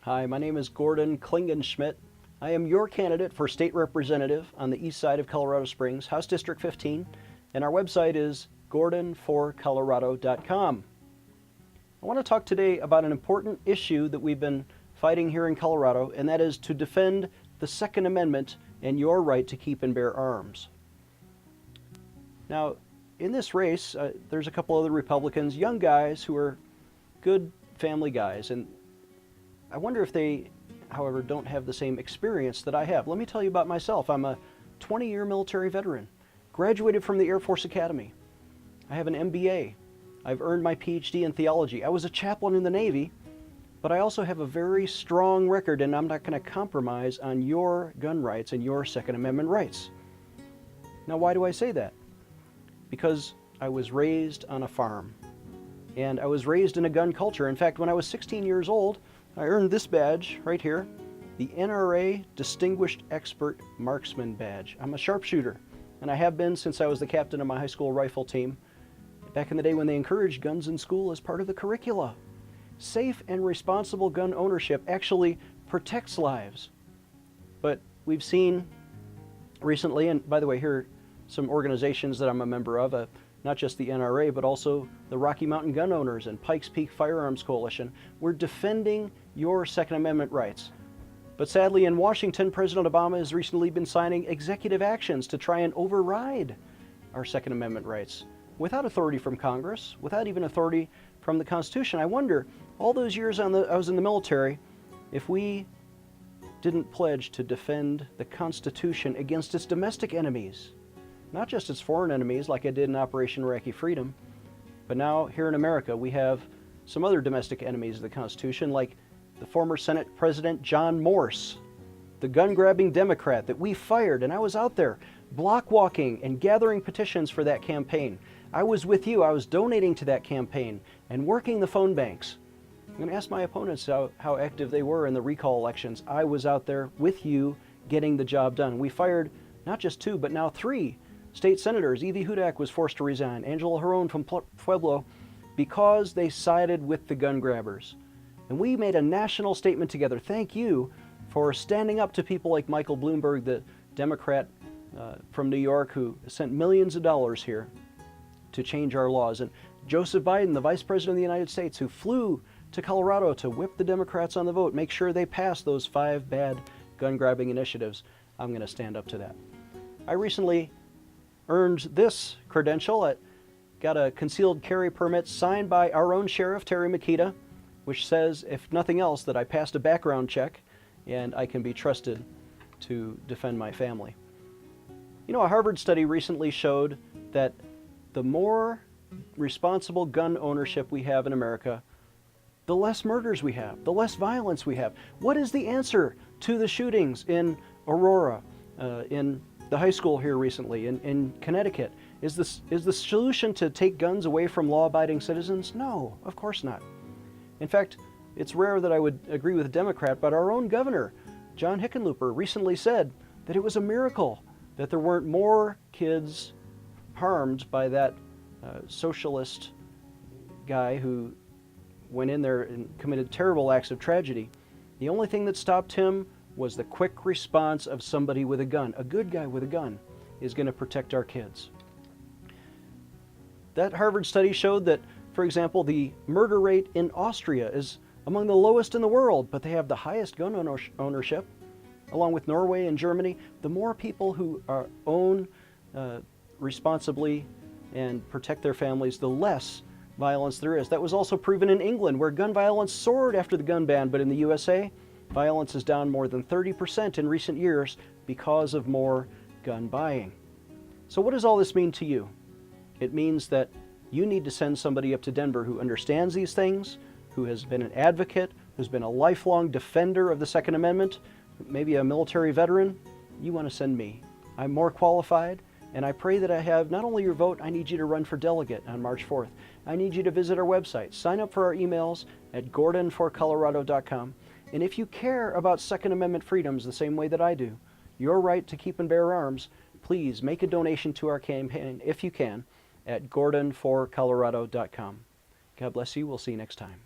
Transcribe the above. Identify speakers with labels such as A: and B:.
A: Hi, my name is Gordon Klingenschmitt. I am your candidate for state representative on the east side of Colorado Springs, House District 15, and our website is gordonforcolorado.com. I want to talk today about an important issue that we've been fighting here in Colorado, and that is to defend the Second Amendment and your right to keep and bear arms. Now, in this race, there's a couple other Republicans, young guys who are good family guys, and I wonder if they, however, don't have the same experience that I have. Let me tell you about myself. I'm a 20-year military veteran, graduated from the Air Force Academy. I have an MBA. I've earned my PhD in theology. I was a chaplain in the Navy, but I also have a very strong record, and I'm not going to compromise on your gun rights and your Second Amendment rights. Now, why do I say that? Because I was raised on a farm, and I was raised in a gun culture. In fact, when I was 16 years old, I earned this badge right here, the NRA Distinguished Expert Marksman Badge. I'm a sharpshooter, and I have been since I was the captain of my high school rifle team, back in the day when they encouraged guns in school as part of the curricula. Safe and responsible gun ownership actually protects lives. But we've seen recently, and by the way, here are some organizations that I'm a member of, not just the NRA, but also the Rocky Mountain Gun Owners and Pikes Peak Firearms Coalition. We're defending your Second Amendment rights. But sadly, in Washington, President Obama has recently been signing executive actions to try and override our Second Amendment rights without authority from Congress, without even authority from the Constitution. I wonder, all those years I was in the military, if we didn't pledge to defend the Constitution against its domestic enemies, not just its foreign enemies like I did in Operation Iraqi Freedom, but now here in America we have some other domestic enemies of the Constitution, like the former Senate President John Morse, the gun-grabbing Democrat that we fired, and I was out there block walking and gathering petitions for that campaign. I was with you. I was donating to that campaign and working the phone banks. I'm going to ask my opponents how active they were in the recall elections. I was out there with you getting the job done. We fired not just 2, but now 3 state senators. Evie Hudak was forced to resign. Angela Jaron from Pueblo, because they sided with the gun grabbers. And we made a national statement together. Thank you for standing up to people like Michael Bloomberg, the Democrat from New York, who sent millions of dollars here to change our laws. And Joseph Biden, the Vice President of the United States, who flew to Colorado to whip the Democrats on the vote, make sure they pass those 5 bad gun-grabbing initiatives. I'm going to stand up to that. I recently earned this credential. I got a concealed carry permit signed by our own sheriff, Terry Makita, which says, if nothing else, that I passed a background check and I can be trusted to defend my family. You know, a Harvard study recently showed that the more responsible gun ownership we have in America, the less murders we have, the less violence we have. What is the answer to the shootings in Aurora, in the high school here recently, in Connecticut? Is the solution to take guns away from law-abiding citizens? No, of course not. In fact, it's rare that I would agree with a Democrat, but our own governor, John Hickenlooper, recently said that it was a miracle that there weren't more kids harmed by that socialist guy who went in there and committed terrible acts of tragedy. The only thing that stopped him was the quick response of somebody with a gun. A good guy with a gun is going to protect our kids. That Harvard study showed that, for example, the murder rate in Austria is among the lowest in the world, but they have the highest gun ownership, along with Norway and Germany. The more people who own responsibly and protect their families, the less violence there is. That was also proven in England, where gun violence soared after the gun ban, but in the USA, violence is down more than 30% in recent years because of more gun buying. So what does all this mean to you? It means that you need to send somebody up to Denver who understands these things, who has been an advocate, who's been a lifelong defender of the Second Amendment, maybe a military veteran. You want to send me. I'm more qualified, and I pray that I have not only your vote. I need you to run for delegate on March 4th. I need you to visit our website, sign up for our emails at gordonforcolorado.com. And if you care about Second Amendment freedoms the same way that I do, your right to keep and bear arms, please make a donation to our campaign, if you can, at gordonforcolorado.com. God bless you. We'll see you next time.